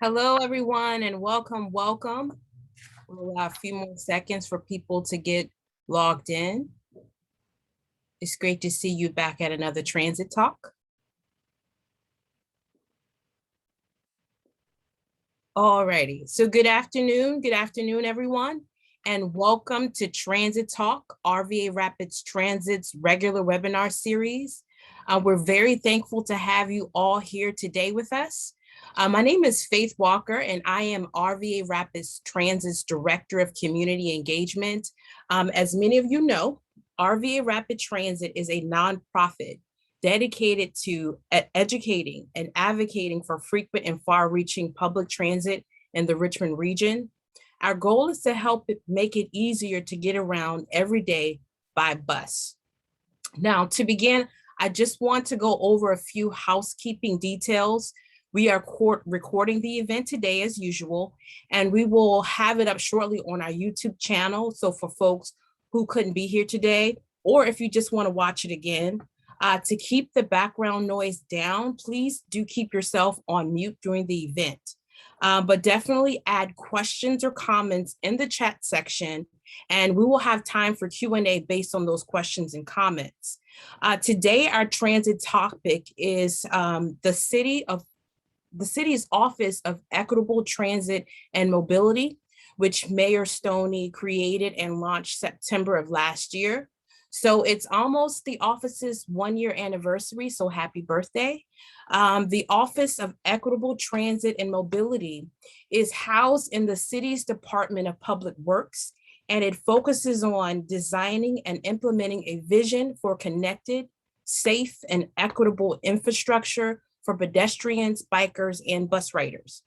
Hello, everyone, and welcome. We'll allow a few more seconds for people to get logged in. It's great to see you back at another Transit Talk. Alrighty, so good afternoon, everyone, and welcome to Transit Talk, RVA Rapids Transit's regular webinar series. We're very thankful to have you all here today with us. My name is Faith Walker, and I am RVA Rapids Transit's Director of Community Engagement. As many of you know, RVA Rapid Transit is a nonprofit dedicated to educating and advocating for frequent and far-reaching public transit in the Richmond region. Our goal is to help make it easier to get around every day by bus. Now, to begin, I just want to go over a few housekeeping details. We are recording the event today as usual, and we will have it up shortly on our YouTube channel. So for folks who couldn't be here today, or if you just want to watch it again, to keep the background noise down, please do keep yourself on mute during the event. But definitely add questions or comments in the chat section, and we will have time for Q&A based on those questions and comments. Today, our transit topic is the city's Office of Equitable Transit and Mobility, which Mayor Stoney created and launched September of last year. So it's almost the office's 1-year anniversary, so happy birthday. The Office of Equitable Transit and Mobility is housed in the city's Department of Public Works, and it focuses on designing and implementing a vision for connected, safe, and equitable infrastructure for pedestrians, bikers, and bus riders.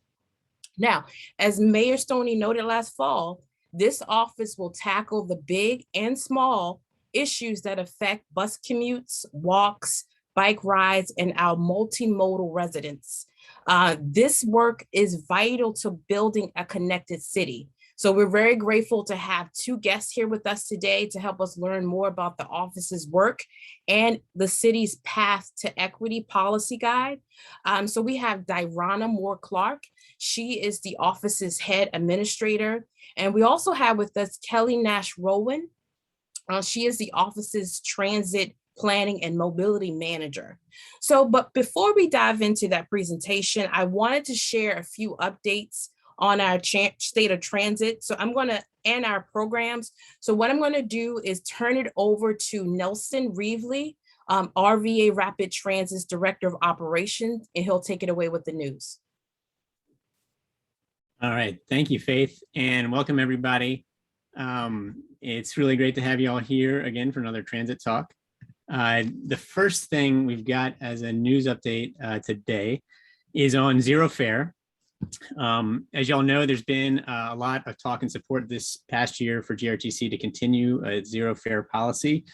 Now, as Mayor Stoney noted last fall, this office will tackle the big and small issues that affect bus commutes, walks, bike rides, and our multimodal residents. This work is vital to building a connected city. So we're very grateful to have two guests here with us today to help us learn more about the office's work and the city's path to equity policy guide. So we have Dironna Clarke. She is the office's head administrator. And we also have with us Kelli Rowan. She is the office's transit planning and mobility manager. But before we dive into that presentation, I wanted to share a few updates on our state of transit. So I'm going to end our programs. So what I'm going to do is turn it over to Nelson Reevely, RVA Rapid Transit's Director of Operations, and he'll take it away with the news. All right, thank you, Faith, and welcome everybody. It's really great to have you all here again for another Transit Talk. The first thing we've got as a news update today is on zero fare. As y'all know, there's been a lot of talk and support this past year for GRTC to continue a zero fare policy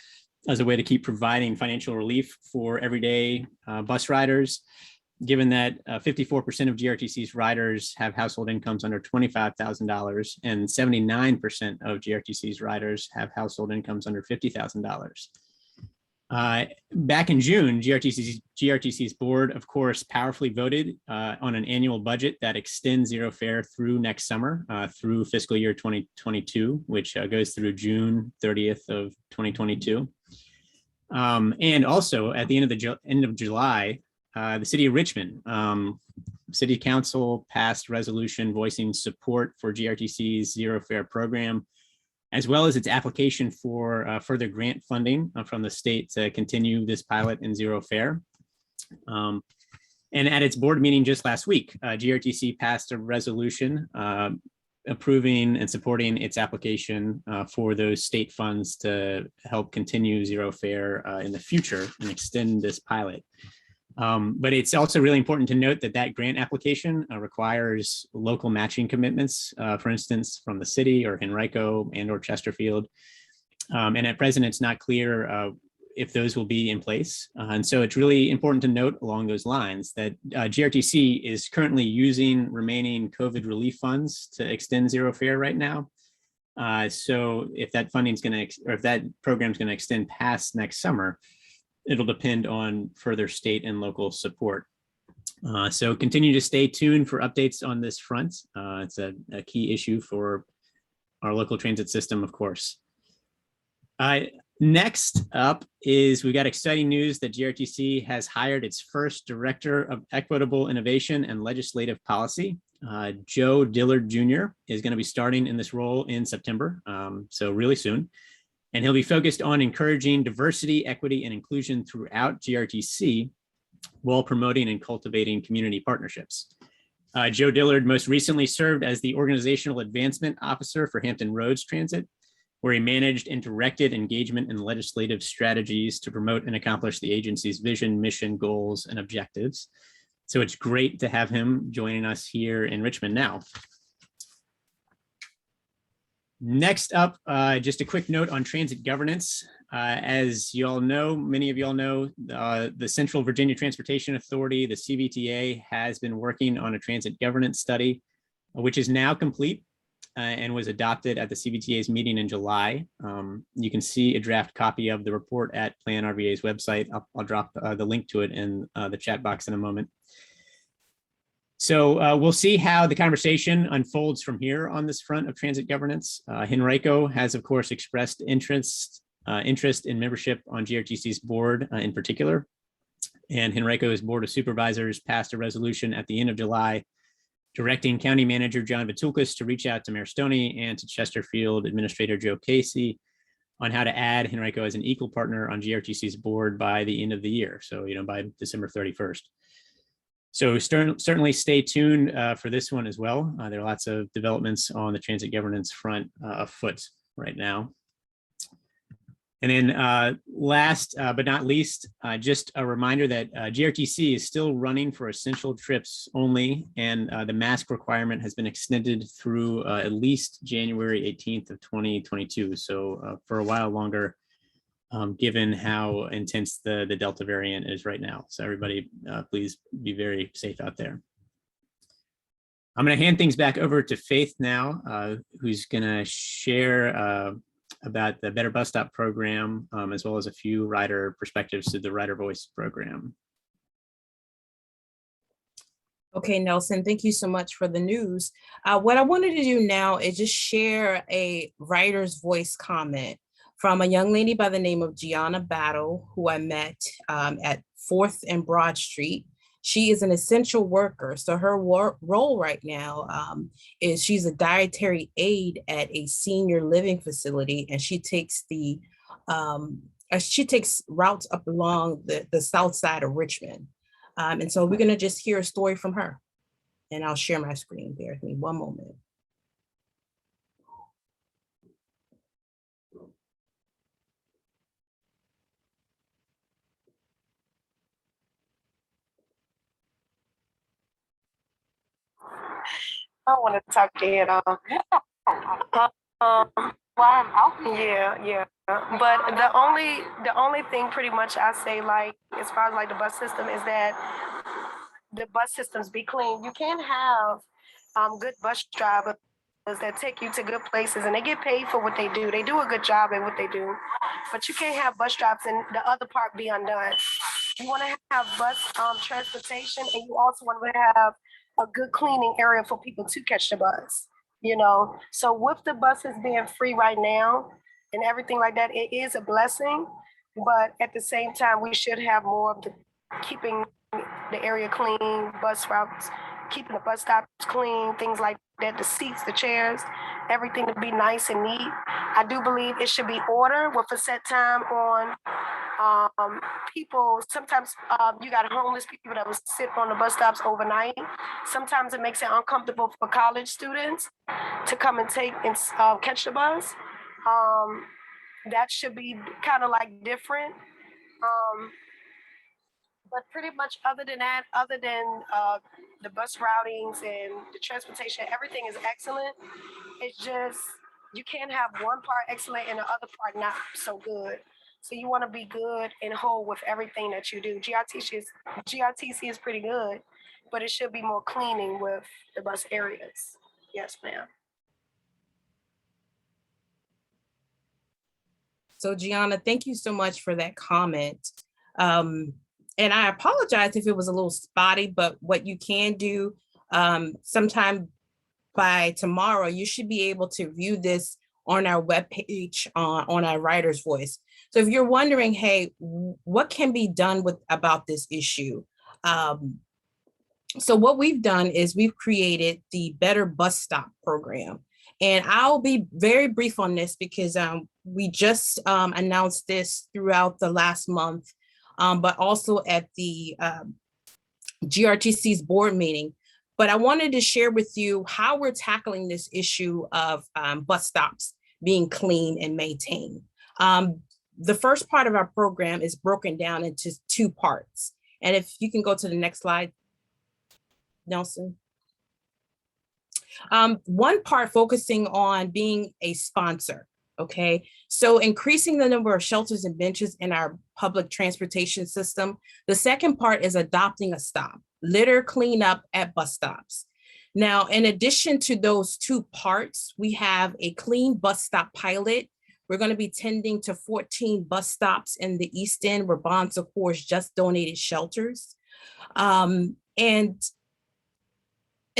as a way to keep providing financial relief for everyday bus riders, given that 54% of GRTC's riders have household incomes under $25,000 and 79% of GRTC's riders have household incomes under $50,000. Back in June, GRTC's board, of course, powerfully voted on an annual budget that extends zero fare through next summer, through fiscal year 2022, which goes through June 30th of 2022. And also at the end of July, the City of Richmond, City Council passed resolution voicing support for GRTC's zero fare program, as well as its application for further grant funding from the state to continue this pilot in zero fare. And at its board meeting just last week, GRTC passed a resolution approving and supporting its application for those state funds to help continue zero fare in the future and extend this pilot. But it's also really important to note that that grant application requires local matching commitments, for instance, from the city or Henrico and or Chesterfield. And at present, it's not clear if those will be in place. And so it's really important to note along those lines that GRTC is currently using remaining COVID relief funds to extend zero fare right now. So if that funding is going to, or if that program is going to extend past next summer, it'll depend on further state and local support. So continue to stay tuned for updates on this front. It's a key issue for our local transit system, of course. Next up is we got exciting news that GRTC has hired its first Director of Equitable Innovation and Legislative Policy. Joe Dillard Jr. is going to be starting in this role in September, so really soon. And he'll be focused on encouraging diversity, equity, and inclusion throughout GRTC while promoting and cultivating community partnerships. Joe Dillard most recently served as the Organizational Advancement Officer for Hampton Roads Transit, where he managed and directed engagement and legislative strategies to promote and accomplish the agency's vision, mission, goals, and objectives. So it's great to have him joining us here in Richmond now. Next up, just a quick note on transit governance. As you all know, many of you all know, the Central Virginia Transportation Authority, the CVTA, has been working on a transit governance study, which is now complete and was adopted at the CVTA's meeting in July. You can see a draft copy of the report at Plan RVA's website. I'll drop the link to it in the chat box in a moment. So we'll see how the conversation unfolds from here on this front of transit governance. Henrico has, of course, expressed interest in membership on GRTC's board in particular. And Henrico's Board of Supervisors passed a resolution at the end of July directing County Manager John Vitulkas to reach out to Mayor Stoney and to Chesterfield Administrator Joe Casey on how to add Henrico as an equal partner on GRTC's board by the end of the year. So, by December 31st. So certainly stay tuned for this one as well. There are lots of developments on the transit governance front afoot right now. And then last but not least, just a reminder that GRTC is still running for essential trips only, and the mask requirement has been extended through at least January 18th of 2022. So for a while longer, given how intense the Delta variant is right now. So everybody, please be very safe out there. I'm going to hand things back over to Faith now, who's going to share about the Better Bus Stop program, as well as a few rider perspectives to the Rider Voice program. Okay, Nelson, thank you so much for the news. What I wanted to do now is just share a Rider's Voice comment from a young lady by the name of Gianna Battle, who I met at 4th and Broad Street. She is an essential worker. So her role right now is she's a dietary aide at a senior living facility, and she takes routes up along the south side of Richmond. And so we're gonna just hear a story from her, and I'll share my screen. Bear with me one moment. I want to talk to you at all. Why I'm out? Yeah. But the only thing pretty much I say, like, as far as like the bus system, is that the bus systems be clean. You can't have good bus drivers that take you to good places and they get paid for what they do. They do a good job at what they do, but you can't have bus stops and the other part be undone. You want to have bus transportation, and you also want to have a good cleaning area for people to catch the bus, So with the buses being free right now and everything like that, it is a blessing. But at the same time, we should have more of the keeping the area clean, bus routes, keeping the bus stops clean, things like that, the seats, the chairs, everything to be nice and neat. I do believe it should be order with a set time on people. Sometimes you got homeless people that will sit on the bus stops overnight. Sometimes it makes it uncomfortable for college students to come and take and catch the bus. That should be kind of like different. But pretty much other than that, other than the bus routings and the transportation, everything is excellent. It's just, you can't have one part excellent and the other part not so good. So you want to be good and whole with everything that you do. GRTC is pretty good, but it should be more cleaning with the bus areas. Yes, ma'am. So Gianna, thank you so much for that comment. And I apologize if it was a little spotty, but what you can do sometime by tomorrow, you should be able to view this on our webpage on our Writer's Voice. So if you're wondering, hey, what can be done about this issue? So what we've done is we've created the Better Bus Stop program. And I'll be very brief on this because we just announced this throughout the last month, but also at the GRTC's board meeting. But I wanted to share with you how we're tackling this issue of bus stops being clean and maintained. The first part of our program is broken down into 2 parts. And if you can go to the next slide, Nelson. One part focusing on being a sponsor, okay? So increasing the number of shelters and benches in our public transportation system. The second part is adopting a stop, litter cleanup at bus stops. Now, in addition to those 2 parts, we have a clean bus stop pilot. We're going to be tending to 14 bus stops in the East End where Bon Secours just donated shelters. And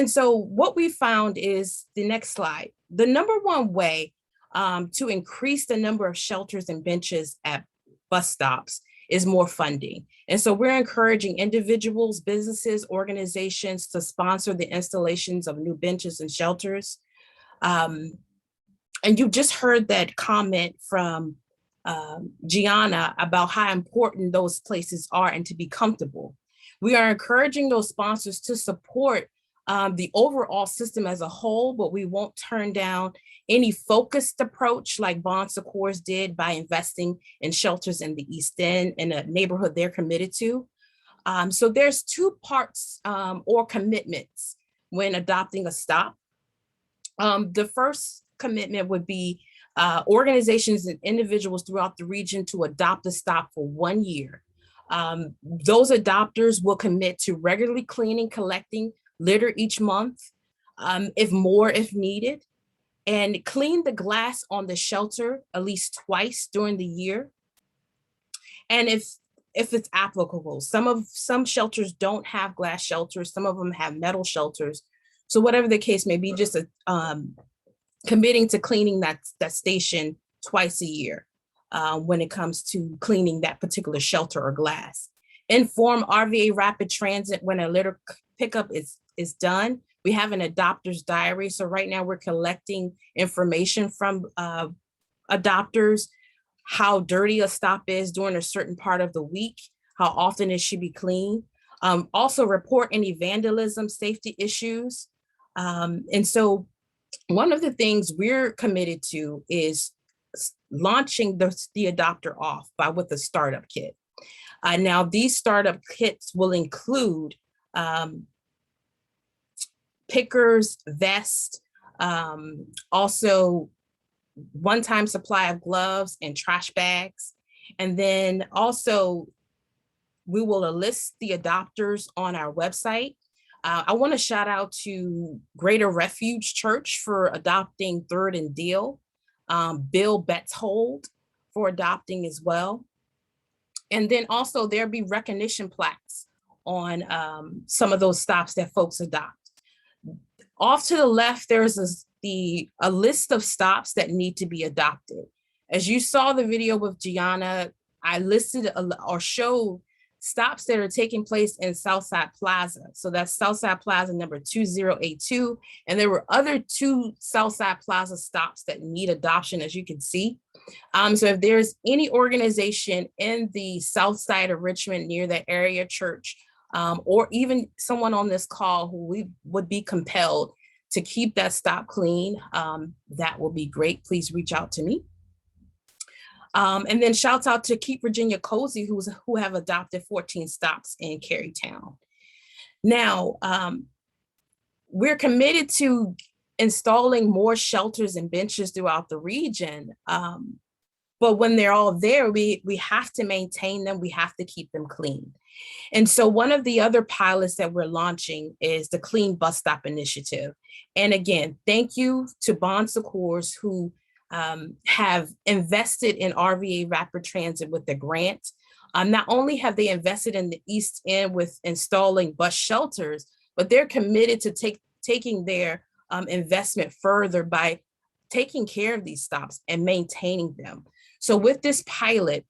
so what we found is the next slide. The number one way to increase the number of shelters and benches at bus stops is more funding. And so we're encouraging individuals, businesses, organizations to sponsor the installations of new benches and shelters. And you just heard that comment from Gianna about how important those places are and to be comfortable. We are encouraging those sponsors to support the overall system as a whole, but we won't turn down any focused approach like Bon Secours did by investing in shelters in the East End in a neighborhood they're committed to. So there's 2 parts or commitments when adopting a stop. The first commitment would be organizations and individuals throughout the region to adopt a stop for 1 year. Those adopters will commit to regularly cleaning, collecting litter each month, if needed, and clean the glass on the shelter at least twice during the year. And if it's applicable, some shelters don't have glass shelters, some of them have metal shelters. So whatever the case may be, just committing to cleaning that station twice a year when it comes to cleaning that particular shelter or glass. Inform RVA Rapid Transit when a litter pickup is done. We have an adopter's diary. So right now we're collecting information from adopters, how dirty a stop is during a certain part of the week, how often it should be cleaned. Also report any vandalism, safety issues. And so one of the things we're committed to is launching the adopter off with a startup kit. Now these startup kits will include pickers, vests, also one-time supply of gloves and trash bags. And then also we will enlist the adopters on our website. I want to shout out to Greater Refuge Church for adopting Third and Deal, Bill Betzold for adopting as well. And then also there'll be recognition plaques on some of those stops that folks adopt. Off to the left, there's a list of stops that need to be adopted. As you saw the video with Gianna, I listed or showed stops that are taking place in Southside Plaza. So that's Southside Plaza number 2082. And there were other 2 Southside Plaza stops that need adoption, as you can see. So if there's any organization in the South Side of Richmond near that area church, or even someone on this call who we would be compelled to keep that stop clean, that will be great. Please reach out to me. And then shouts out to Keep Virginia Cozy, who have adopted 14 stops in Carytown. Now, we're committed to installing more shelters and benches throughout the region. But when they're all there, we have to maintain them. We have to keep them clean. And so one of the other pilots that we're launching is the Clean Bus Stop Initiative. And again, thank you to Bon Secours who have invested in RVA Rapid Transit with the grant. Not only have they invested in the East End with installing bus shelters, but they're committed to taking their investment further by taking care of these stops and maintaining them. So with this pilot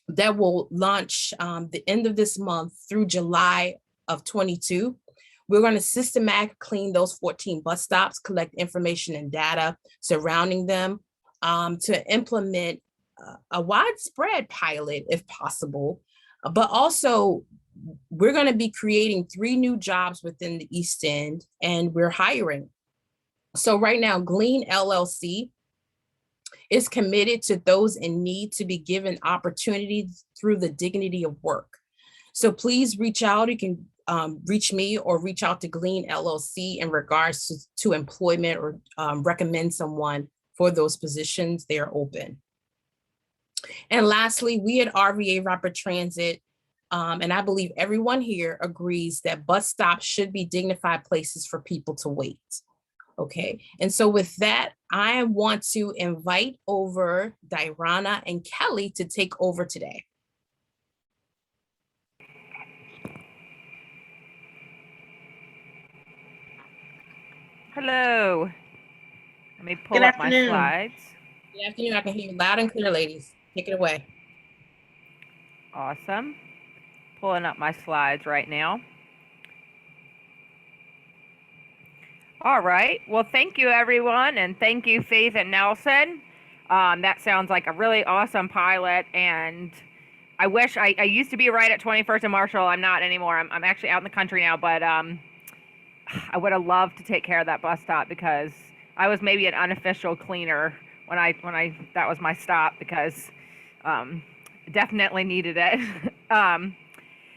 that will launch the end of this month through July of 22, we're going to systematically clean those 14 bus stops, collect information and data surrounding them to implement a widespread pilot if possible. But also, we're going to be creating 3 new jobs within the East End, and we're hiring. So right now, Glean LLC is committed to those in need to be given opportunities through the dignity of work. So please reach out. You can reach me or reach out to Glean LLC in regards to employment or recommend someone for those positions. They are open. And lastly, we at RVA Rapid Transit, and I believe everyone here agrees that bus stops should be dignified places for people to wait. Okay, and so with that, I want to invite over Dironna and Kelli to take over today. Hello. Let me pull up my slides. Good afternoon. I can hear you loud and clear, ladies. Take it away. Awesome. Pulling up my slides right now. All right. Well, thank you, everyone. And thank you, Faith and Nelson. That sounds like a really awesome pilot. And I wish I used to be right at 21st and Marshall. I'm not anymore. I'm actually out in the country now. But I would have loved to take care of that bus stop because I was maybe an unofficial cleaner when I that was my stop because definitely needed it.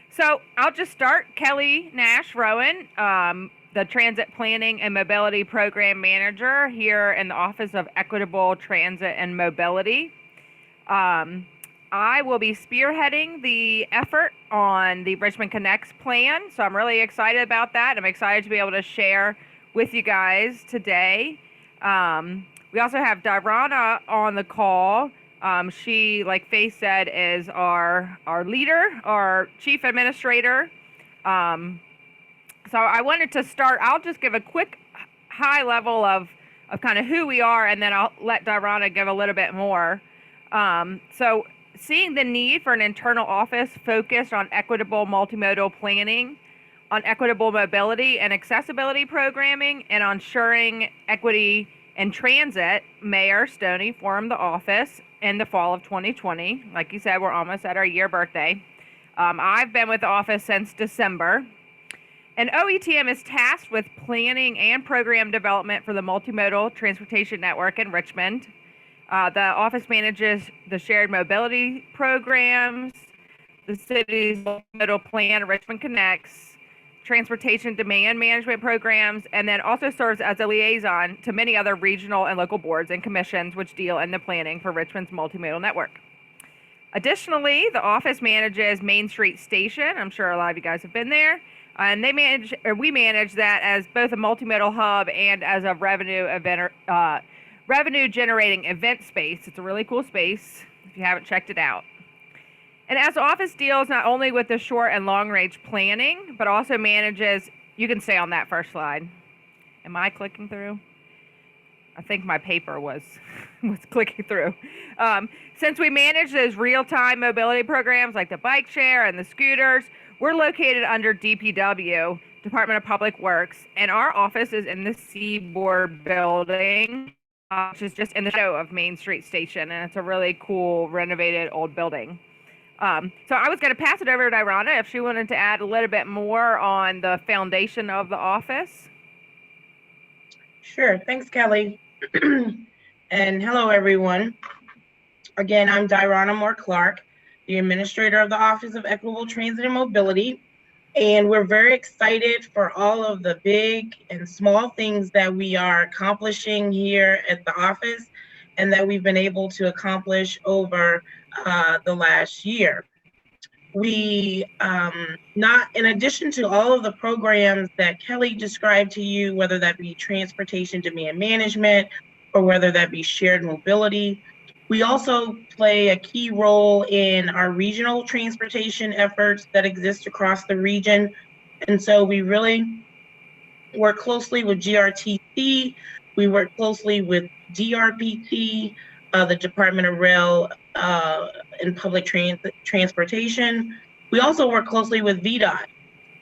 So I'll just start. Kelli Rowan, the Transit Planning and Mobility Program Manager here in the Office of Equitable Transit and Mobility. I will be spearheading the effort on the Richmond Connects plan, so I'm really excited about that. I'm excited to be able to share with you guys today. We also have Dironna on the call. She, like Faith said, is our leader, our chief administrator. So I wanted to start, I'll just give a quick high level of kind of who we are, and then I'll let Dironna give a little bit more. So seeing the need for an internal office focused on equitable multimodal planning, on equitable mobility and accessibility programming, and on ensuring equity in transit, Mayor Stoney formed the office in the fall of 2020. Like you said, we're almost at our year birthday. I've been with the office since December. And OETM is tasked with planning and program development for the multimodal transportation network in Richmond. The office manages the shared mobility programs, the city's multimodal plan, Richmond Connects, transportation demand management programs, and then also serves as a liaison to many other regional and local boards and commissions which deal in the planning for Richmond's multimodal network. Additionally, the office manages Main Street Station. I'm sure a lot of you guys have been there. And we manage that as both a multimodal hub and as a revenue generating event space. It's a really cool space if you haven't checked it out. And as the office deals not only with the short and long range planning, but also manages, you can stay on that first slide. Am I clicking through? I think my paper was clicking through. Since we manage those real-time mobility programs like the bike share and the scooters, we're located under DPW, Department of Public Works, and our office is in the Seaboard building, which is just in the shadow of Main Street Station, and it's a really cool, renovated old building. So I was going to pass it over to Dironna if she wanted to add a little bit more on the foundation of the office. Sure. Thanks, Kelli. And hello, everyone. Again, I'm Dironna Clarke, the administrator of the Office of Equitable Transit and Mobility. And we're very excited for all of the big and small things that we are accomplishing here at the office and that we've been able to accomplish over the last year. We, in addition to all of the programs that Kelli described to you, whether that be transportation demand management or whether that be shared mobility, We also play a key role in our regional transportation efforts that exist across the region. And so we really work closely with GRTC. We work closely with DRPT, the Department of Rail and Public Transportation. We also work closely with VDOT.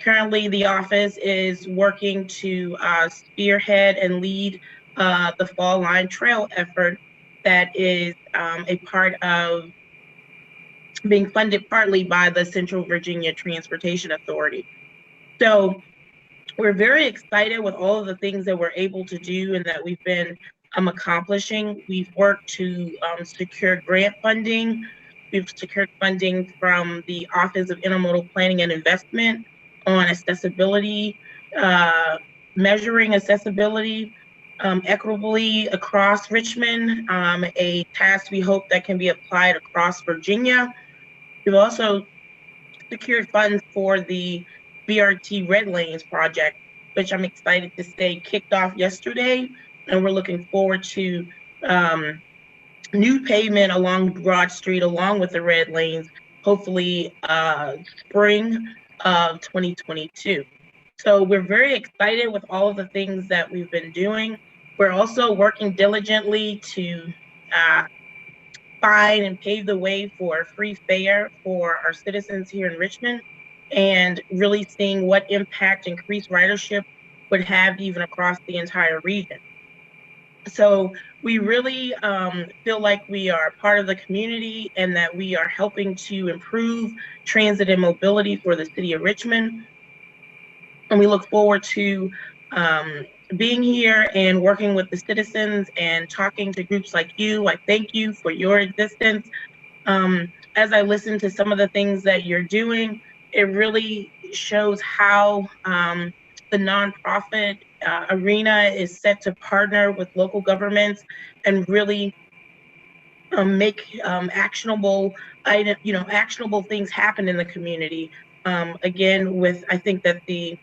Currently, the office is working to spearhead and lead the Fall Line Trail effort that is a part of being funded partly by the Central Virginia Transportation Authority. So we're very excited with all of the things that we're able to do and that we've been accomplishing. We've worked to secure grant funding. We've secured funding from the Office of Intermodal Planning and Investment on accessibility, measuring accessibility equitably across Richmond, a task we hope that can be applied across Virginia. We've also secured funds for the BRT Red Lanes project, which I'm excited to say kicked off yesterday, and we're looking forward to new pavement along Broad Street along with the red lanes, hopefully spring of 2022. So we're very excited with all of the things that we've been doing. We're also working diligently to find and pave the way for free fare for our citizens here in Richmond, and really seeing what impact increased ridership would have even across the entire region. So we really feel like we are part of the community and that we are helping to improve transit and mobility for the city of Richmond. And we look forward to being here and working with the citizens and talking to groups like you. I thank you for your existence. As I listen to some of the things that you're doing, it really shows how the nonprofit arena is set to partner with local governments and really make actionable things happen in the community. Again, I think that the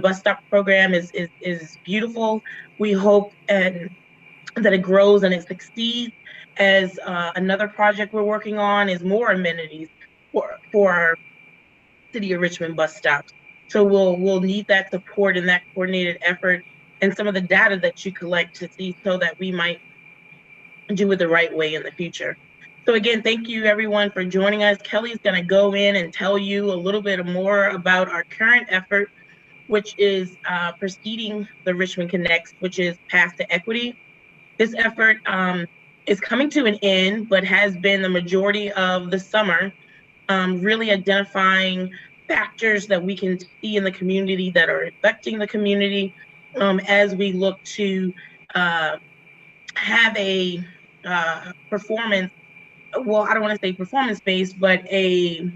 bus stop program is beautiful. We hope that it grows and it succeeds. As another project we're working on is more amenities for our City of Richmond bus stops. So we'll need that support and that coordinated effort and some of the data that you collect to see so that we might do it the right way in the future. So again, thank you everyone for joining us. Kelly's going to go in and tell you a little bit more about our current effort, which is preceding the Richmond Connects, which is Path to Equity. This effort is coming to an end, but has been the majority of the summer, really identifying factors that we can see in the community that are affecting the community as we look to have a performance, well, I don't want to say performance-based, but a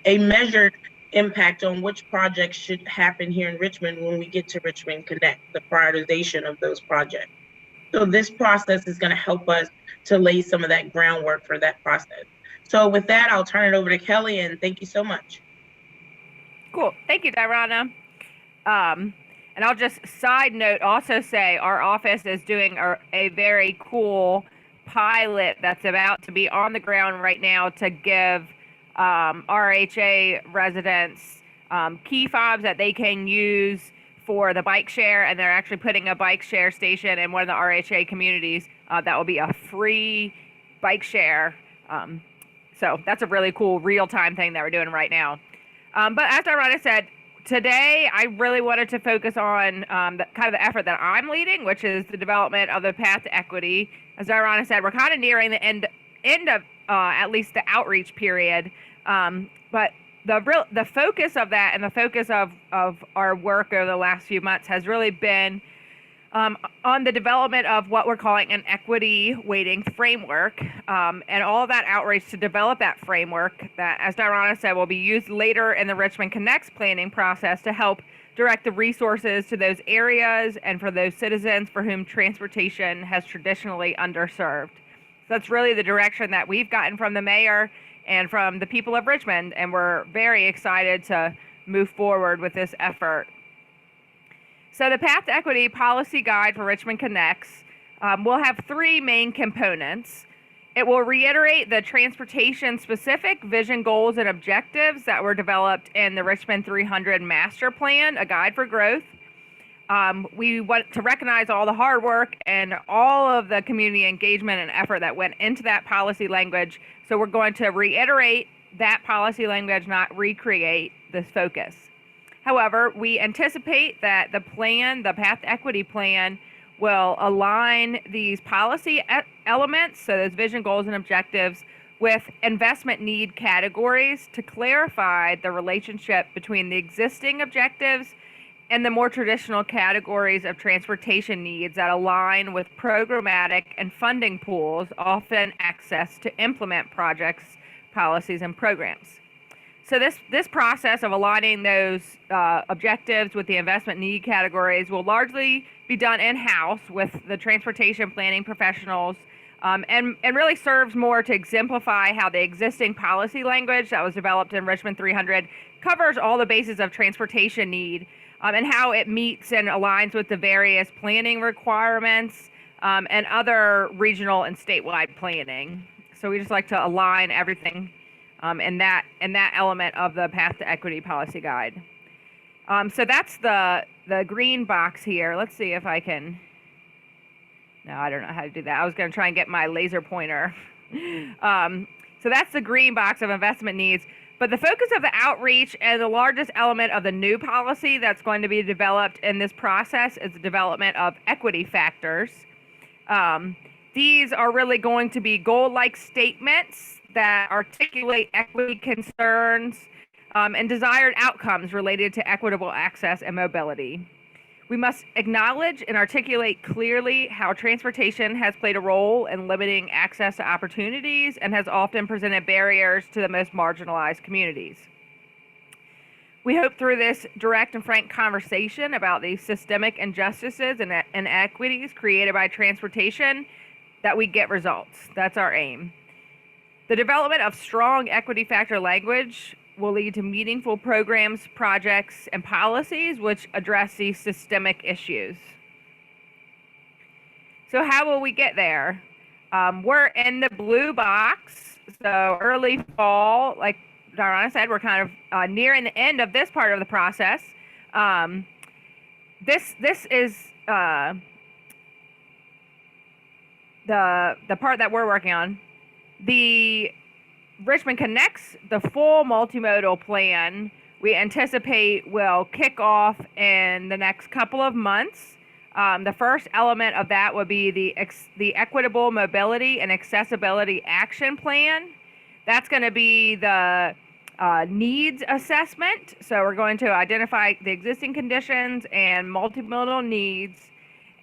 measured impact on which projects should happen here in Richmond when we get to Richmond Connect, the prioritization of those projects. So this process is going to help us to lay some of that groundwork for that process. So with that, I'll turn it over to Kelly, and thank you so much. Cool. Thank you, Dironna. And I'll just side note also say our office is doing a very cool pilot that's about to be on the ground right now to give RHA residents key fobs that they can use for the bike share, and they're actually putting a bike share station in one of the RHA communities that will be a free bike share. So that's a really cool real-time thing that we're doing right now. But as Dironna said, today I really wanted to focus on the effort that I'm leading, which is the development of the Path to Equity. As Dironna said, we're kind of nearing the end of at least the outreach period. But the focus of that and the focus of our work over the last few months has really been on the development of what we're calling an equity weighting framework, and all of that outreach to develop that framework that, as Dironna said, will be used later in the Richmond Connects planning process to help direct the resources to those areas and for those citizens for whom transportation has traditionally underserved. So that's really the direction that we've gotten from the mayor and from the people of Richmond, and we're very excited to move forward with this effort. So the Path to Equity policy guide for Richmond Connects will have three main components. It will reiterate the transportation-specific vision, goals, and objectives that were developed in the Richmond 300 Master Plan, a guide for growth. We want to recognize all the hard work and all of the community engagement and effort that went into that policy language. So we're going to reiterate that policy language, not recreate this focus. However, we anticipate that the plan, the Path to Equity plan, will align these policy elements, so those vision, goals, and objectives, with investment need categories to clarify the relationship between the existing objectives and the more traditional categories of transportation needs that align with programmatic and funding pools, often access to implement projects, policies, and programs. So this process of aligning those objectives with the investment need categories will largely be done in-house with the transportation planning professionals, and really serves more to exemplify how the existing policy language that was developed in Richmond 300 covers all the bases of transportation need, and how it meets and aligns with the various planning requirements and other regional and statewide planning. So we just like to align everything in that element of the Path to Equity policy guide. So that's the green box here. Let's see if I can. No, I don't know how to do that. I was going to try and get my laser pointer. So that's the green box of investment needs. But the focus of the outreach and the largest element of the new policy that's going to be developed in this process is the development of equity factors. These are really going to be goal-like statements that articulate equity concerns and desired outcomes related to equitable access and mobility. We must acknowledge and articulate clearly how transportation has played a role in limiting access to opportunities and has often presented barriers to the most marginalized communities. We hope through this direct and frank conversation about these systemic injustices and inequities created by transportation that we get results. That's our aim. The development of strong equity factor language will lead to meaningful programs, projects, and policies which address these systemic issues. So how will we get there? We're in the blue box, so early fall, like Dironna said, we're kind of nearing the end of this part of the process. This is the part that we're working on. The Richmond Connects, the full multimodal plan, we anticipate will kick off in the next couple of months. The first element of that would be the Equitable Mobility and Accessibility Action Plan. That's going to be the needs assessment. So we're going to identify the existing conditions and multimodal needs,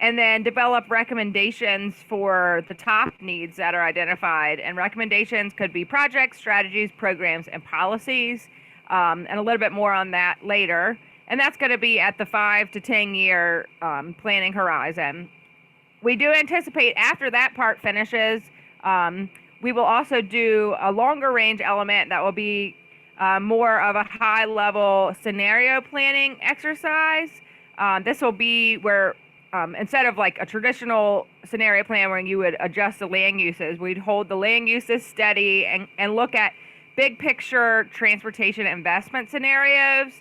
and then develop recommendations for the top needs that are identified. And recommendations could be projects, strategies, programs, and policies, and a little bit more on that later. And that's going to be at the 5 to 10 year planning horizon. We do anticipate after that part finishes, we will also do a longer range element that will be more of a high level scenario planning exercise. This will be where instead of like a traditional scenario plan where you would adjust the land uses, we'd hold the land uses steady and look at big picture transportation investment scenarios.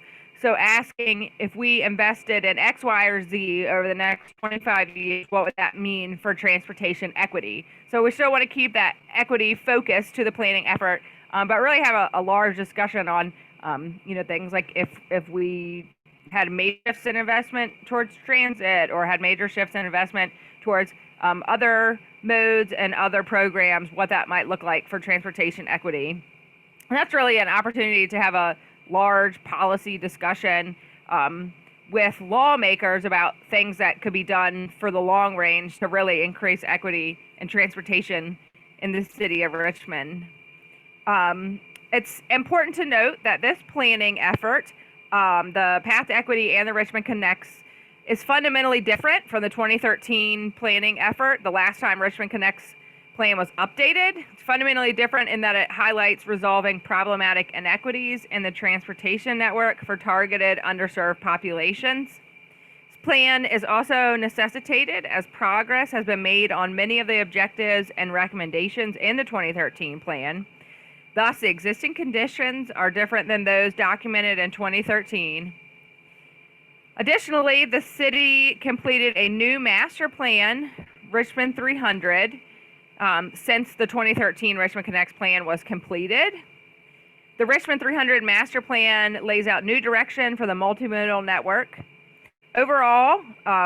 So asking if we invested in X, Y, or Z over the next 25 years, what would that mean for transportation equity? So we still want to keep that equity focus to the planning effort, but really have a large discussion on, things like if we had major shifts in investment towards transit or had major shifts in investment towards other modes and other programs, what that might look like for transportation equity. And that's really an opportunity to have a large policy discussion with lawmakers about things that could be done for the long range to really increase equity in transportation in the city of Richmond. It's important to note that this planning effort, the Path to Equity and the Richmond Connects, is fundamentally different from the 2013 planning effort. The last time Richmond Connects plan was updated. It's fundamentally different in that it highlights resolving problematic inequities in the transportation network for targeted underserved populations. plan is also necessitated as progress has been made on many of the objectives and recommendations in the 2013 plan. Thus, the existing conditions are different than those documented in 2013. Additionally, the city completed a new master plan, Richmond 300, since the 2013 Richmond Connects plan was completed. The Richmond 300 master plan lays out new direction for the multimodal network. Overall,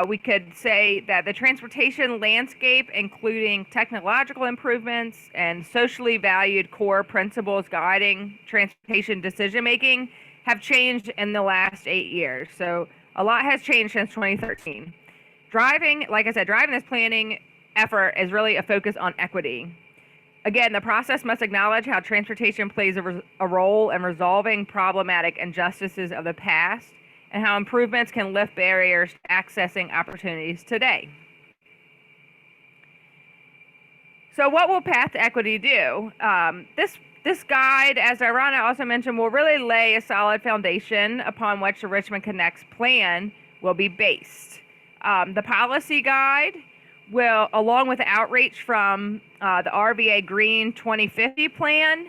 we could say that the transportation landscape, including technological improvements and socially valued core principles guiding transportation decision-making, have changed in the last 8 years. So a lot has changed since 2013. Driving this planning effort is really a focus on equity. Again, the process must acknowledge how transportation plays a role in resolving problematic injustices of the past and how improvements can lift barriers to accessing opportunities today. So what will Path to Equity do? This guide, as Dironna also mentioned, will really lay a solid foundation upon which the Richmond Connects plan will be based. The policy guide will, along with outreach from the RVA Green 2050 plan,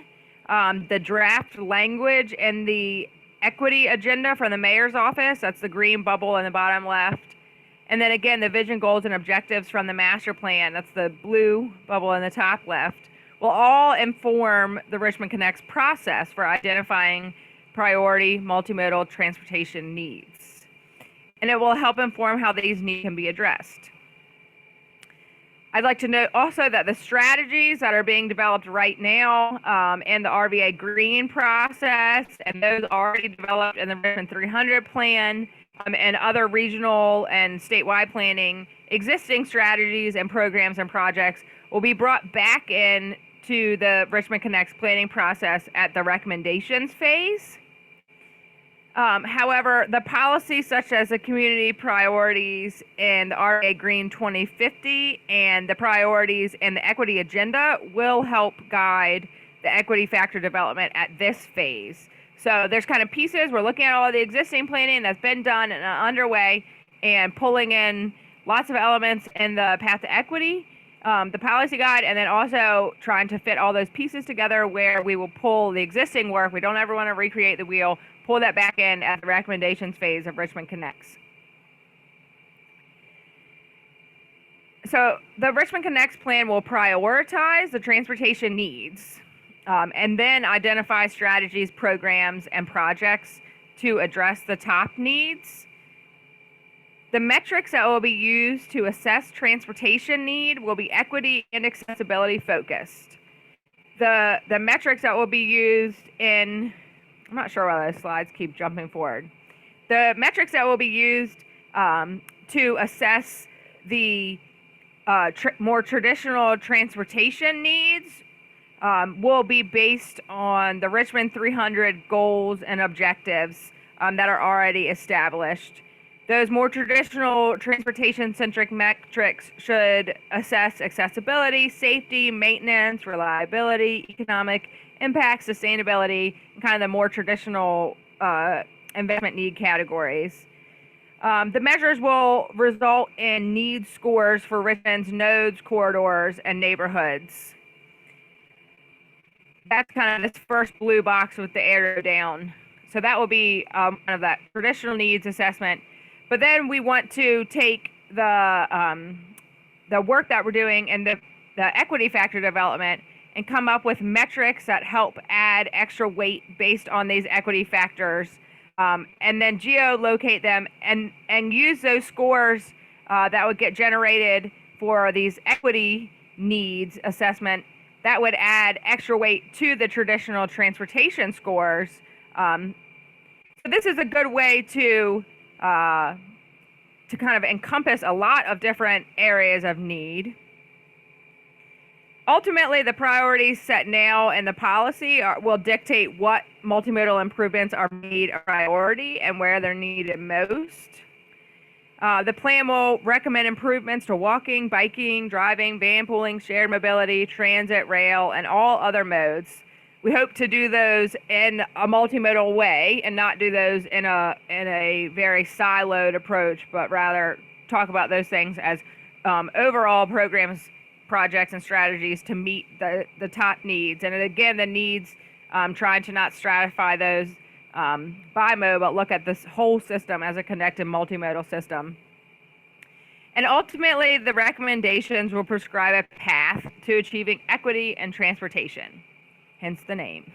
the draft language and the equity agenda from the mayor's office, that's the green bubble in the bottom left, and then again the vision, goals, and objectives from the master plan, that's the blue bubble in the top left, will all inform the Richmond Connects process for identifying priority multimodal transportation needs. And it will help inform how these needs can be addressed. I'd like to note also that the strategies that are being developed right now in the RVA Green process, and those already developed in the Richmond 300 plan and other regional and statewide planning, existing strategies and programs and projects will be brought back in to the Richmond Connects planning process at the recommendations phase. However, the policies such as the community priorities in the RA Green 2050 and the priorities in the equity agenda will help guide the equity factor development at this phase. So there's kind of pieces. We're looking at all of the existing planning that's been done and underway and pulling in lots of elements in the Path to Equity, the policy guide, and then also trying to fit all those pieces together where we will pull the existing work. We don't ever want to recreate the wheel. Pull that back in at the recommendations phase of Richmond Connects. So the Richmond Connects plan will prioritize the transportation needs and then identify strategies, programs, and projects to address the top needs. The metrics that will be used to assess transportation need will be equity and accessibility focused. The metrics that will be used in, I'm not sure why those slides keep jumping forward. The metrics that will be used to assess the more traditional transportation needs will be based on the Richmond 300 goals and objectives that are already established. Those more traditional transportation-centric metrics should assess accessibility, safety, maintenance, reliability, economic impact, sustainability, and kind of the more traditional investment need categories. The measures will result in need scores for Richmond's nodes, corridors, and neighborhoods. That's kind of this first blue box with the arrow down. So that will be kind of that traditional needs assessment. But then we want to take the work that we're doing and the equity factor development and come up with metrics that help add extra weight based on these equity factors, and then geolocate them and use those scores that would get generated for these equity needs assessment that would add extra weight to the traditional transportation scores. So this is a good way to kind of encompass a lot of different areas of need. Ultimately, the priorities set now in the policy will dictate what multimodal improvements are made a priority and where they're needed most. The plan will recommend improvements to walking, biking, driving, van pooling, shared mobility, transit, rail, and all other modes, We hope to do those in a multimodal way and not do those in a very siloed approach, but rather talk about those things as overall programs, projects, and strategies to meet the top needs. And again, the needs, trying to not stratify those by mode, but look at this whole system as a connected multimodal system. And ultimately, the recommendations will prescribe a path to achieving equity and transportation, hence the name.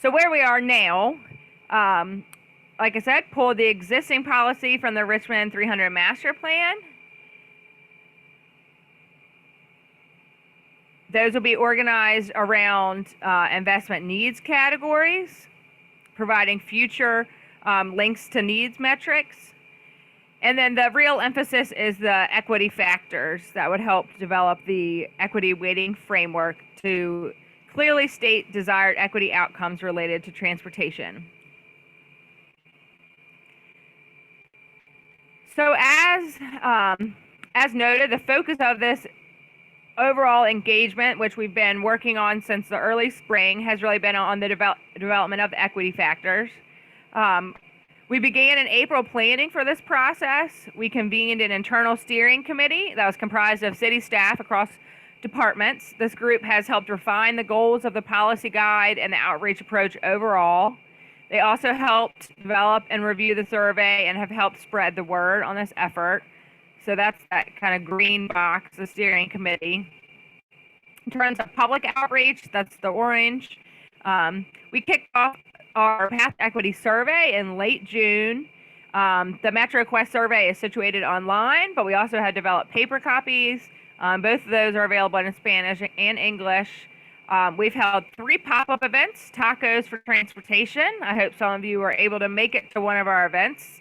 So where we are now, like I said, pull the existing policy from the Richmond 300 Master Plan. Those will be organized around investment needs categories, providing future links to needs metrics. And then the real emphasis is the equity factors that would help develop the equity weighting framework to clearly state desired equity outcomes related to transportation. So as noted, the focus of this overall engagement, which we've been working on since the early spring, has really been on the development of the equity factors. We began in April planning for this process. We convened an internal steering committee that was comprised of city staff across departments. This group has helped refine the goals of the policy guide and the outreach approach overall. They also helped develop and review the survey and have helped spread the word on this effort. So that's that kind of green box, the steering committee. In terms of public outreach, that's the orange. We kicked off our Path Equity Survey in late June. The Metro Quest survey is situated online, but we also had developed paper copies. Both of those are available in Spanish and English. We've held 3 pop-up events, Tacos for Transportation. I hope some of you were able to make it to one of our events,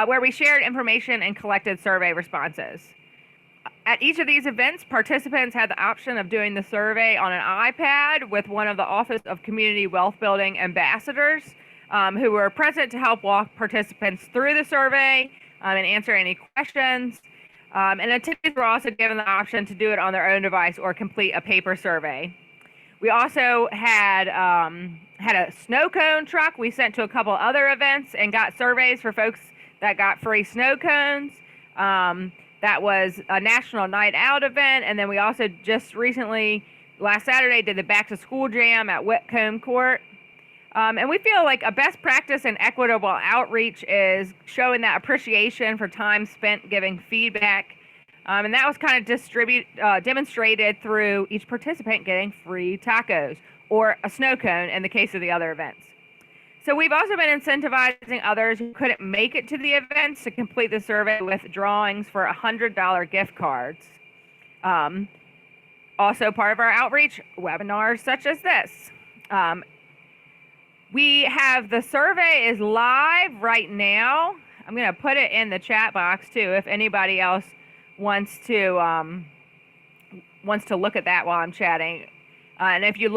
where we shared information and collected survey responses. At each of these events, participants had the option of doing the survey on an iPad with one of the Office of Community Wealth Building ambassadors who were present to help walk participants through the survey and answer any questions. And attendees were also given the option to do it on their own device or complete a paper survey. We also had a snow cone truck we sent to a couple other events and got surveys for folks that got free snow cones. That was a National Night Out event. And then we also just recently, last Saturday, did the Back to School Jam at Whitcomb Court. And we feel like a best practice in equitable outreach is showing that appreciation for time spent giving feedback. And that was kind of demonstrated through each participant getting free tacos or a snow cone in the case of the other events. So we've also been incentivizing others who couldn't make it to the events to complete the survey with drawings for $100 gift cards. Also part of our outreach, webinars such as this. We have the survey is live right now. I'm going to put it in the chat box too if anybody else wants to look at that while I'm chatting. And if you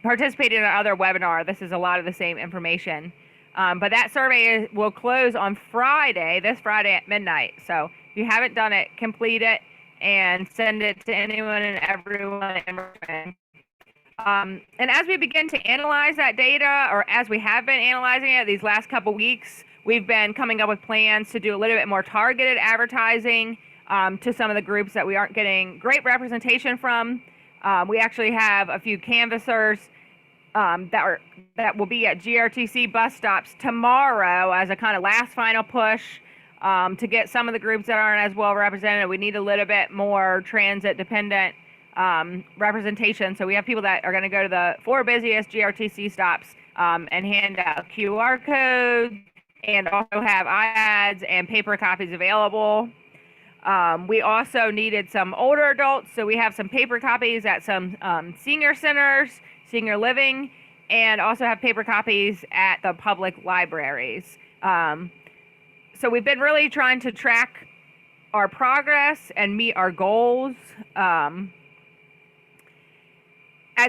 participated in another webinar, this is a lot of the same information. But that survey will close on Friday, this Friday at midnight. So if you haven't done it, complete it and send it to anyone and everyone in Richmond. And as we begin to analyze that data, or as we have been analyzing it these last couple weeks, we've been coming up with plans to do a little bit more targeted advertising to some of the groups that we aren't getting great representation from. We actually have a few canvassers that will be at GRTC bus stops tomorrow as a kind of last final push to get some of the groups that aren't as well represented. We need a little bit more transit dependent representation. So we have people that are going to go to the 4 busiest GRTC stops and hand out QR codes and also have iPads and paper copies available. We also needed some older adults, so we have some paper copies at some senior centers, senior living, and also have paper copies at the public libraries. So we've been really trying to track our progress and meet our goals. At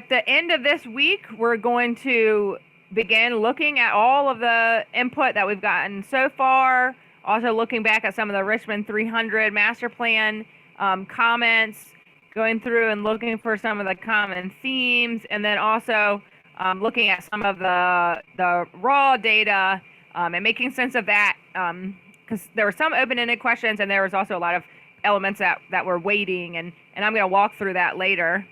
the end of this week, we're going to begin looking at all of the input that we've gotten so far. Also looking back at some of the Richmond 300 master plan comments going through and looking for some of the common themes, and then also looking at some of the raw data and making sense of that, because there were some open-ended questions, and there was also a lot of elements that were waiting, and I'm going to walk through that later.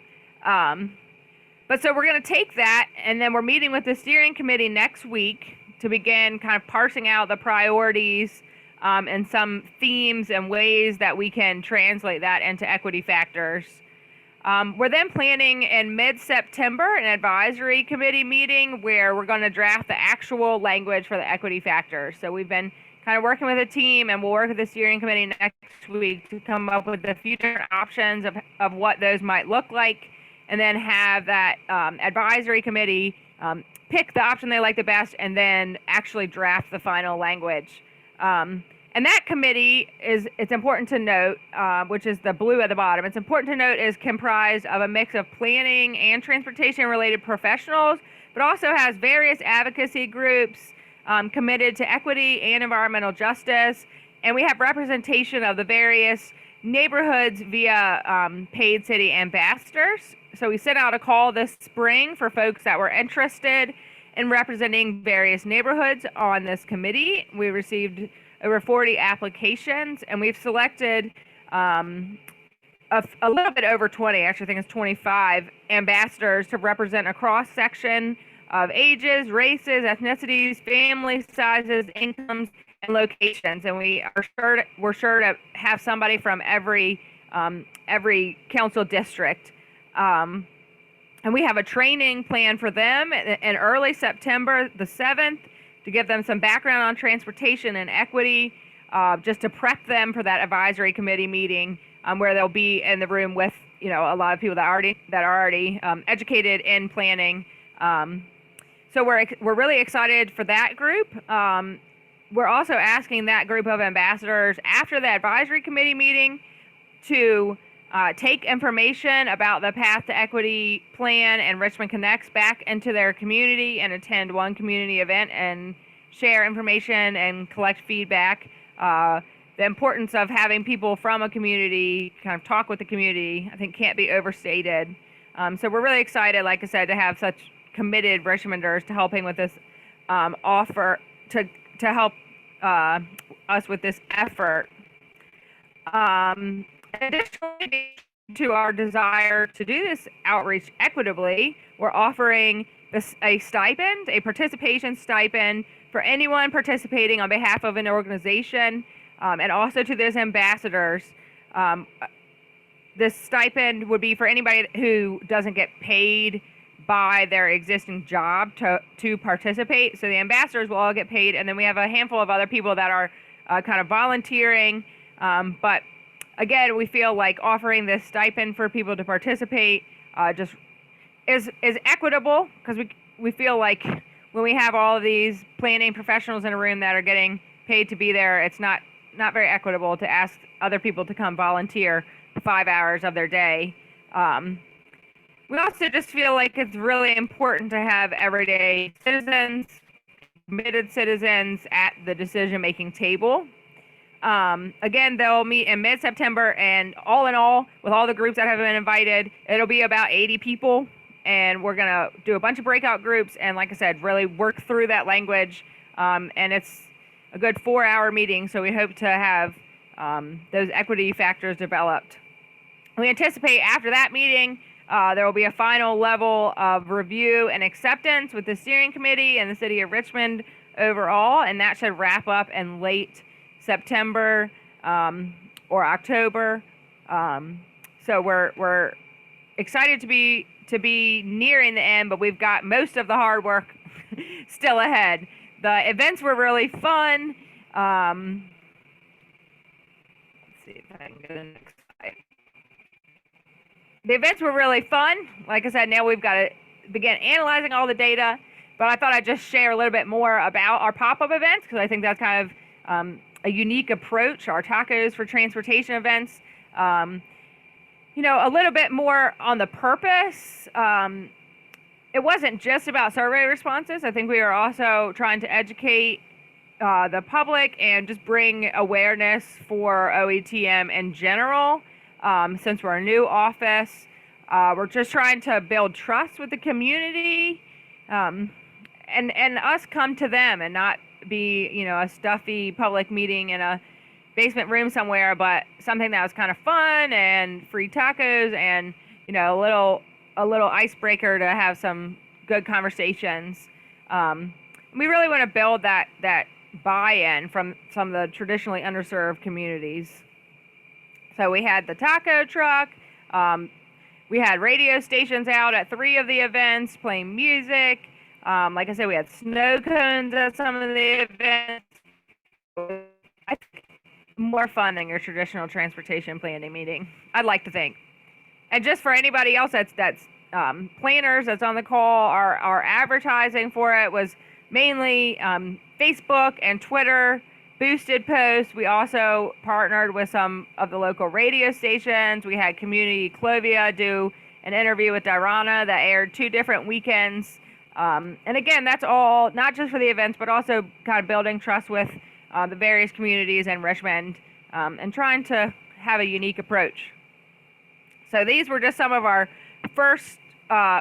But so we're going to take that, and then we're meeting with the steering committee next week to begin kind of parsing out the priorities and some themes and ways that we can translate that into equity factors. We're then planning in mid-September an advisory committee meeting where we're going to draft the actual language for the equity factors. So we've been kind of working with a team, and we'll work with the steering committee next week to come up with the future options of what those might look like, and then have that advisory committee pick the option they like the best and then actually draft the final language. And that committee it's important to note, which is the blue at the bottom, it's important to note is comprised of a mix of planning and transportation related professionals, but also has various advocacy groups committed to equity and environmental justice. And we have representation of the various neighborhoods via paid city ambassadors. So we sent out a call this spring for folks that were interested in representing various neighborhoods on this committee. We received over 40 applications, and we've selected a little bit over 20, actually I think it's 25 ambassadors to represent a cross section of ages, races, ethnicities, family sizes, incomes, and locations. And we're sure to have somebody from every council district. And we have a training plan for them in early September the 7th to give them some background on transportation and equity, just to prep them for that advisory committee meeting, where they'll be in the room with a lot of people that are already educated in planning. So we're really excited for that group. We're also asking that group of ambassadors after the advisory committee meeting to take information about the Path to Equity plan and Richmond Connects back into their community and attend one community event and share information and collect feedback. The importance of having people from a community kind of talk with the community, I think, can't be overstated. So we're really excited, like I said, to have such committed Richmonders to helping with this offer, to help us with this effort. Additionally to our desire to do this outreach equitably, we're offering a stipend, a participation stipend for anyone participating on behalf of an organization, and also to those ambassadors. This stipend would be for anybody who doesn't get paid by their existing job to participate. So the ambassadors will all get paid, and then we have a handful of other people that are kind of volunteering, but again, we feel like offering this stipend for people to participate just is equitable, because we feel like when we have all of these planning professionals in a room that are getting paid to be there, it's not very equitable to ask other people to come volunteer 5 hours of their day. We also just feel like it's really important to have everyday citizens, committed citizens at the decision-making table. Again, they'll meet in mid-September, and all in all, with all the groups that have been invited, it'll be about 80 people, and we're going to do a bunch of breakout groups and, like I said, really work through that language, and it's a good 4-hour meeting, so we hope to have those equity factors developed. We anticipate after that meeting, there will be a final level of review and acceptance with the steering committee and the City of Richmond overall, and that should wrap up in late September or October. So we're excited to be nearing the end, but we've got most of the hard work still ahead. The events were really fun. Let's see if I can go to the next slide. The events were really fun. Like I said, now we've got to begin analyzing all the data, but I thought I'd just share a little bit more about our pop-up events, because I think that's kind of a unique approach, our tacos for transportation events. A little bit more on the purpose. It wasn't just about survey responses. I think we are also trying to educate the public and just bring awareness for OETM in general. since we're a new office. We're just trying to build trust with the community, and us come to them and not be, a stuffy public meeting in a basement room somewhere, but something that was kind of fun and free tacos and, a little icebreaker to have some good conversations. We really want to build that buy-in from some of the traditionally underserved communities. So we had the taco truck. We had radio stations out at 3 of the events playing music. Like I said, we had snow cones at some of the events. I think more fun than your traditional transportation planning meeting, I'd like to think. And just for anybody else that's planners that's on the call, our advertising for it was mainly Facebook and Twitter, boosted posts. We also partnered with some of the local radio stations. We had Community Clovia do an interview with Dironna that aired 2 different weekends. And again, that's all not just for the events, but also kind of building trust with the various communities in Richmond, and trying to have a unique approach. So these were just some of our first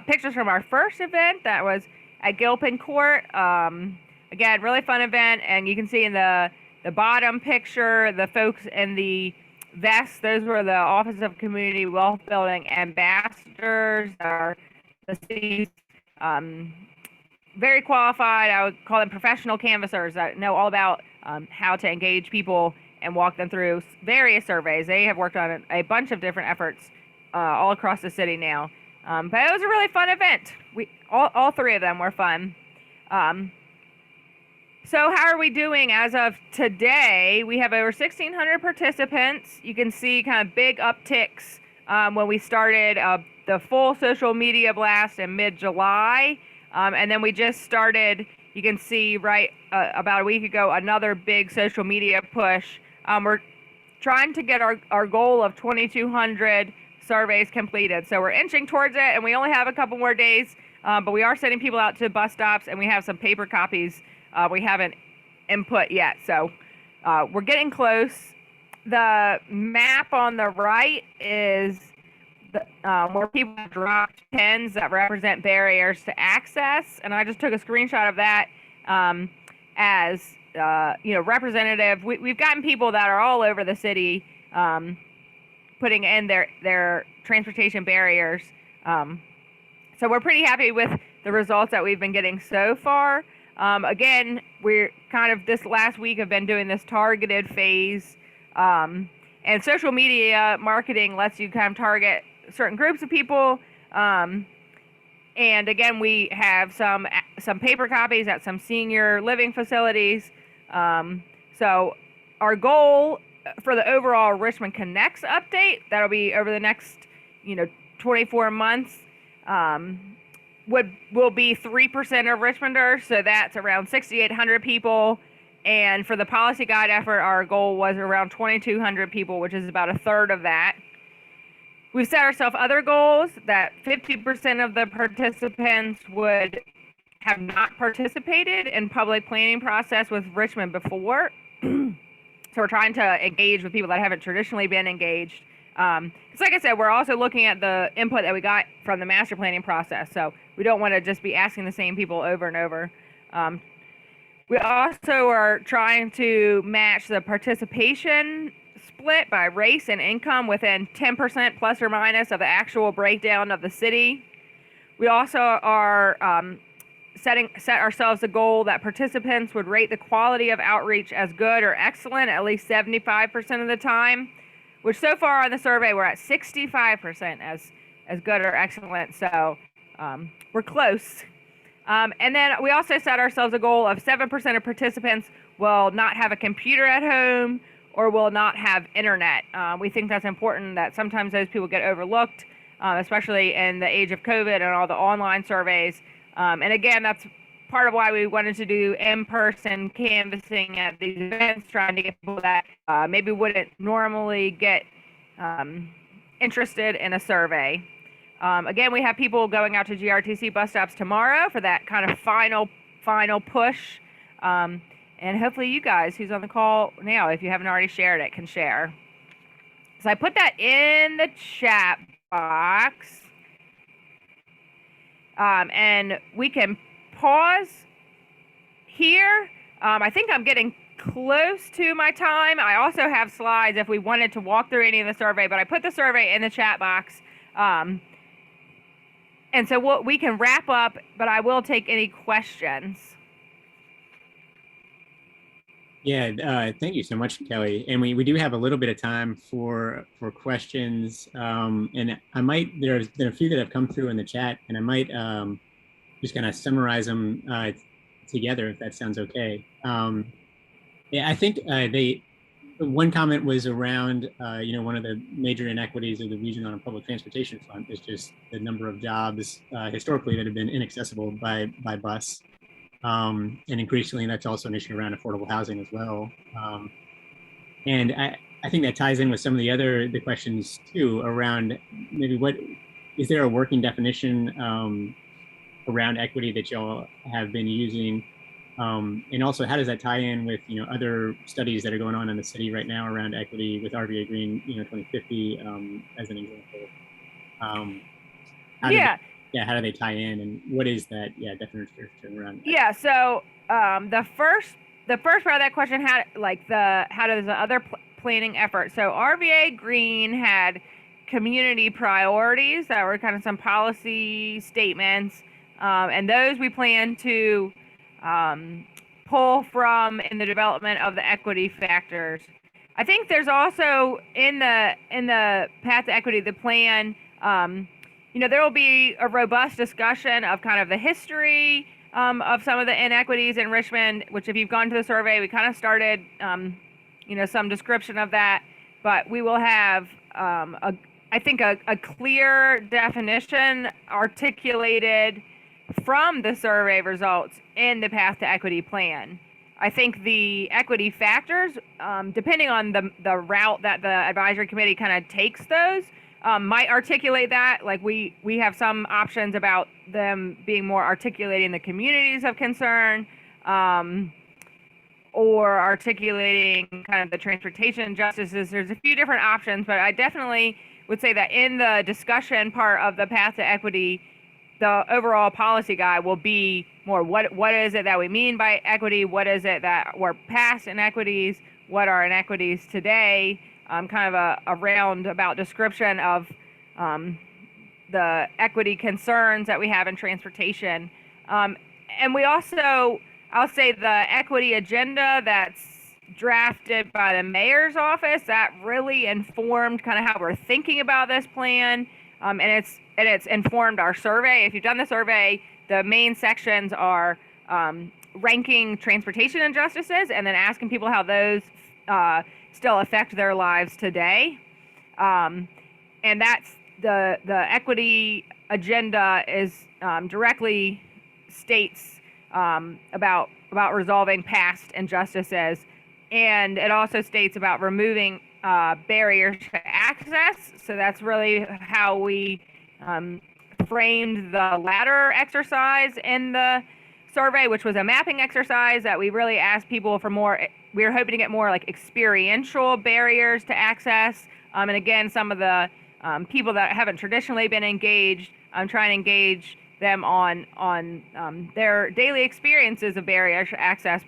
pictures from our first event that was at Gilpin Court. Again, really fun event, and you can see in the bottom picture the folks in the vests. Those were the Office of Community Wealth Building ambassadors, are the city's very qualified, I would call them professional canvassers that know all about how to engage people and walk them through various surveys. They have worked on a bunch of different efforts all across the city now. But it was a really fun event. All 3 of them were fun. So how are we doing as of today? We have over 1,600 participants. You can see kind of big upticks when we started the full social media blast in mid-July. And then we just started, you can see right about a week ago, another big social media push. We're trying to get our goal of 2,200 surveys completed. So we're inching towards it, and we only have a couple more days, but we are sending people out to bus stops, and we have some paper copies we haven't input yet. So we're getting close. The map on the right is where people dropped pins that represent barriers to access, and I just took a screenshot of that as representative. We've gotten people that are all over the city putting in their transportation barriers, so we're pretty happy with the results that we've been getting so far. Again, we're kind of this last week have been doing this targeted phase, and social media marketing lets you kind of target certain groups of people. And again, we have some paper copies at some senior living facilities. So our goal for the overall Richmond Connects update, that'll be over the next 24 months, will be 3% of Richmonders, so that's around 6,800 people. And for the policy guide effort, our goal was around 2,200 people, which is about a third of that. We've set ourselves other goals that 50% of the participants would have not participated in public planning process with Richmond before. So we're trying to engage with people that haven't traditionally been engaged. Because like I said, we're also looking at the input that we got from the master planning process. So we don't want to just be asking the same people over and over. We also are trying to match the participation split by race and income within 10% plus or minus of the actual breakdown of the city. We also are set ourselves a goal that participants would rate the quality of outreach as good or excellent at least 75% of the time, which so far on the survey we're at 65% as good or excellent. So we're close. And then we also set ourselves a goal of 7% of participants will not have a computer at home or will not have internet. We think that's important, that sometimes those people get overlooked, especially in the age of COVID and all the online surveys. And again, that's part of why we wanted to do in-person canvassing at these events, trying to get people that maybe wouldn't normally get interested in a survey. Again, we have people going out to GRTC bus stops tomorrow for that kind of final push. And hopefully you guys who's on the call now, if you haven't already shared it, can share. So I put that in the chat box. And we can pause here. I think I'm getting close to my time. I also have slides if we wanted to walk through any of the survey, but I put the survey in the chat box. And so we can wrap up, but I will take any questions. Yeah, thank you so much, Kelly. And we do have a little bit of time for questions. And I might, there are a few that have come through in the chat, and I might just kind of summarize them together, if that sounds okay. Yeah, I think one comment was around, one of the major inequities of the region on a public transportation front is just the number of jobs historically that have been inaccessible by bus. And increasingly, that's also an issue around affordable housing as well. And I think that ties in with some of the questions too around maybe is there a working definition around equity that y'all have been using? And also, how does that tie in with other studies that are going on in the city right now around equity with RVA Green 2050 as an example? How do they tie in, and what is that definition around that? Yeah, so the first part of that question had how does the other planning effort. So RVA Green had community priorities that were kind of some policy statements, and those we plan to pull from in the development of the equity factors. I think there's also in the path to equity, the plan, there will be a robust discussion of kind of the history of some of the inequities in Richmond, which if you've gone to the survey, we kind of started, some description of that, but we will have, I think, a clear definition articulated from the survey results in the path to equity plan. I think the equity factors, depending on the route that the advisory committee kind of takes those, might articulate that. Like we have some options about them being more articulating the communities of concern, or articulating kind of the transportation justices. There's a few different options, but I definitely would say that in the discussion part of the path to equity, the overall policy guide will be more what is it that we mean by equity? What is it that we're past inequities? What are inequities today? Kind of a roundabout description of the equity concerns that we have in transportation. And we also, I'll say the equity agenda that's drafted by the mayor's office, that really informed kind of how we're thinking about this plan. And it's informed our survey. If you've done the survey, the main sections are ranking transportation injustices and then asking people how those still affect their lives today. And that's the equity agenda is directly states about resolving past injustices, and it also states about removing barriers to access. So that's really how we framed the latter exercise in the survey, which was a mapping exercise that we really asked people for more. We were hoping to get more like experiential barriers to access. And again, some of the people that haven't traditionally been engaged, I'm trying to engage them on their daily experiences of barriers to access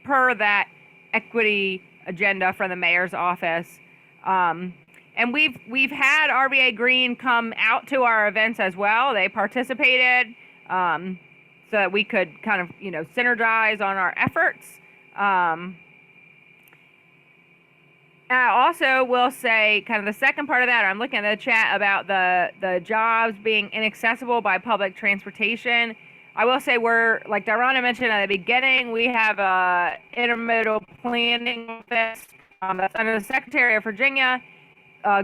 per that equity agenda from the mayor's office. And we've had RVA Green come out to our events as well. They participated so that we could kind of synergize on our efforts. And I also will say kind of the second part of that, I'm looking at the chat about the jobs being inaccessible by public transportation. I will say we're, like Dironna mentioned at the beginning, we have a intermodal planning office that's under the Secretary of Virginia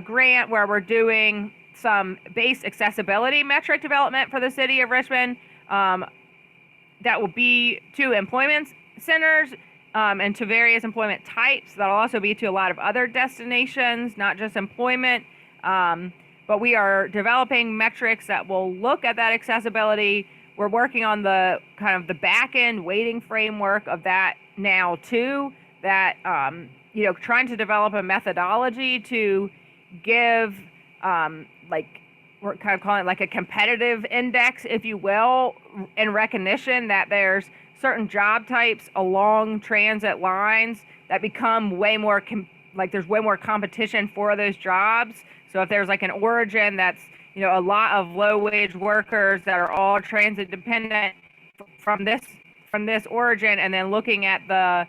grant where we're doing some base accessibility metric development for the city of Richmond. That will be to employment centers and to various employment types. That'll also be to a lot of other destinations, not just employment. But we are developing metrics that will look at that accessibility. We're working on the kind of the back end weighting framework of that now too, that, trying to develop a methodology to give like, we're kind of calling it like a competitive index, if you will, in recognition that there's certain job types along transit lines that become way more like there's way more competition for those jobs. So if there's like an origin that's, you know, a lot of low wage workers that are all transit dependent from this origin, and then looking at the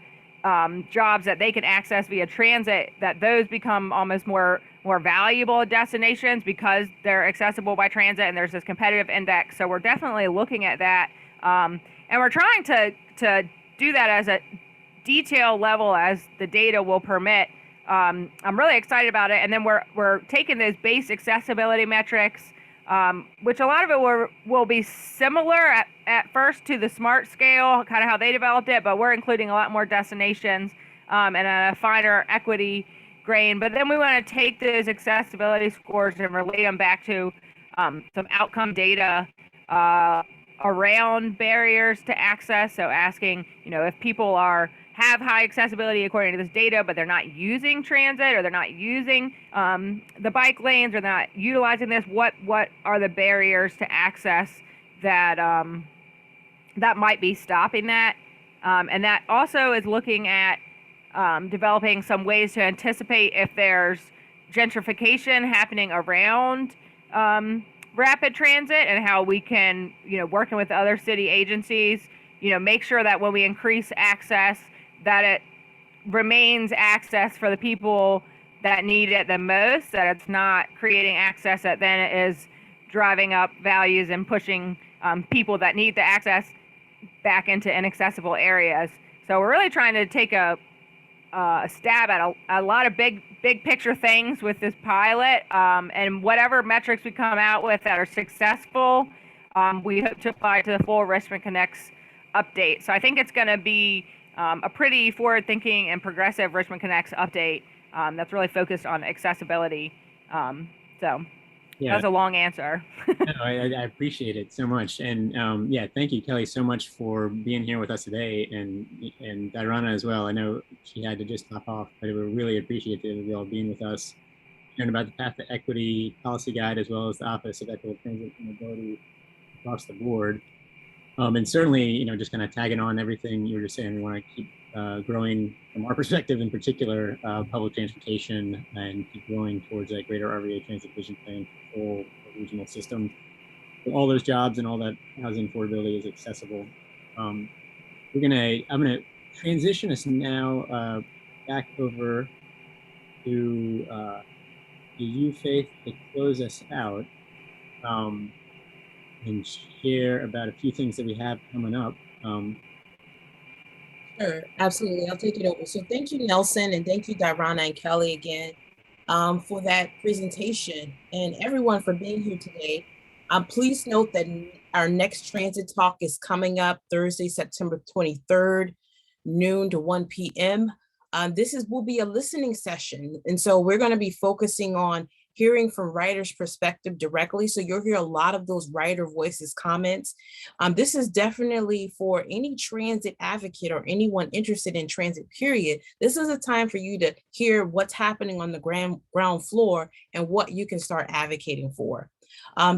jobs that they can access via transit, that those become almost more valuable destinations because they're accessible by transit, and there's this competitive index. So we're definitely looking at that, and we're trying to do that as a detail level as the data will permit. I'm really excited about it. And then we're taking those base accessibility metrics, which a lot of it will be similar at first to the SMART scale, kind of how they developed it, but we're including a lot more destinations and a finer equity grain. But then we want to take those accessibility scores and relate them back to some outcome data around barriers to access. So asking, you know, if people have high accessibility according to this data, but they're not using transit, or they're not using the bike lanes, or they're not utilizing this, what are the barriers to access that that might be stopping that? And that also is looking at developing some ways to anticipate if there's gentrification happening around rapid transit, and how we can, you know, working with other city agencies, you know, make sure that when we increase access, that it remains access for the people that need it the most, that it's not creating access that then is driving up values and pushing people that need the access back into inaccessible areas. So we're really trying to take a stab at a lot of big picture things with this pilot, and whatever metrics we come out with that are successful, we hope to apply to the full Richmond Connects update. So I think it's going to be a pretty forward-thinking and progressive Richmond Connects update that's really focused on accessibility. So Yeah, that's a long answer. no, I appreciate it so much. And yeah, thank you, Kelli, so much for being here with us today, and Dironna as well. I know she had to just hop off, but we're really appreciative of you all being with us, learning about the Path to Equity policy guide, as well as the Office of Equitable Transit and Mobility across the board. And certainly, you know, just kind of tagging on everything you were just saying, we want to keep growing from our perspective, in particular, public transportation, and keep growing towards a greater RVA transit vision plan for the whole regional system. So all those jobs and all that housing affordability is accessible. I'm gonna transition us now back over to you, Faith, to close us out. And share about a few things that we have coming up. Sure, absolutely. I'll take it over. So thank you, Nelson, and thank you, Dironna and Kelli, again for that presentation, and everyone for being here today. Please note that our next transit talk is coming up Thursday, September 23rd, noon to 1 p.m. This will be a listening session, and so we're going to be focusing on hearing from writers' perspective directly. So you'll hear a lot of those writer voices comments. This is definitely for any transit advocate or anyone interested in transit, period. This is a time for you to hear what's happening on the ground floor and what you can start advocating for.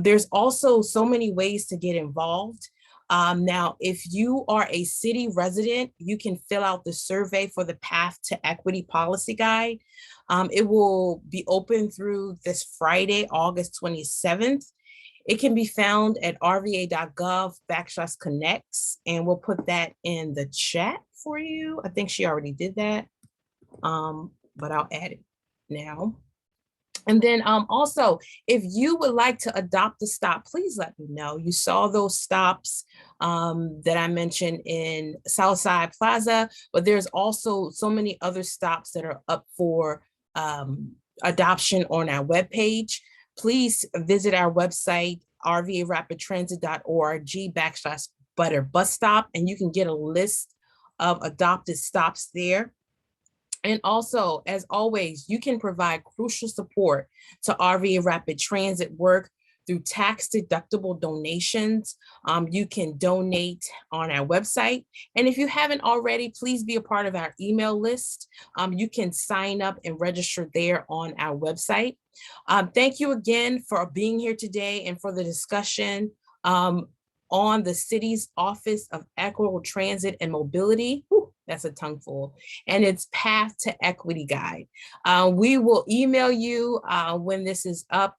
There's also so many ways to get involved. Now, if you are a city resident, you can fill out the survey for the Path to Equity policy guide. It will be open through this Friday, August 27th. It can be found at rva.gov/connects, and we'll put that in the chat for you. I think she already did that, but I'll add it now. And then also, if you would like to adopt a stop, please let me know. You saw those stops that I mentioned in Southside Plaza, but there's also so many other stops that are up for adoption on our webpage. Please visit our website, rva.rapidtransit.org/butter bus stop, and you can get a list of adopted stops there. And also, as always, you can provide crucial support to RVA Rapid Transit work through tax-deductible donations. You can donate on our website. And if you haven't already, please be a part of our email list. You can sign up and register there on our website. Thank you again for being here today and for the discussion on the city's Office of Equitable Transit and Mobility. Whew, that's a tongueful. And its Path to Equity Guide. We will email you when this is up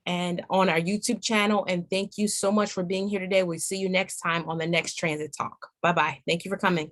and on our YouTube channel. And thank you so much for being here today. We'll see you next time on the next Transit Talk. Bye-bye. Thank you for coming.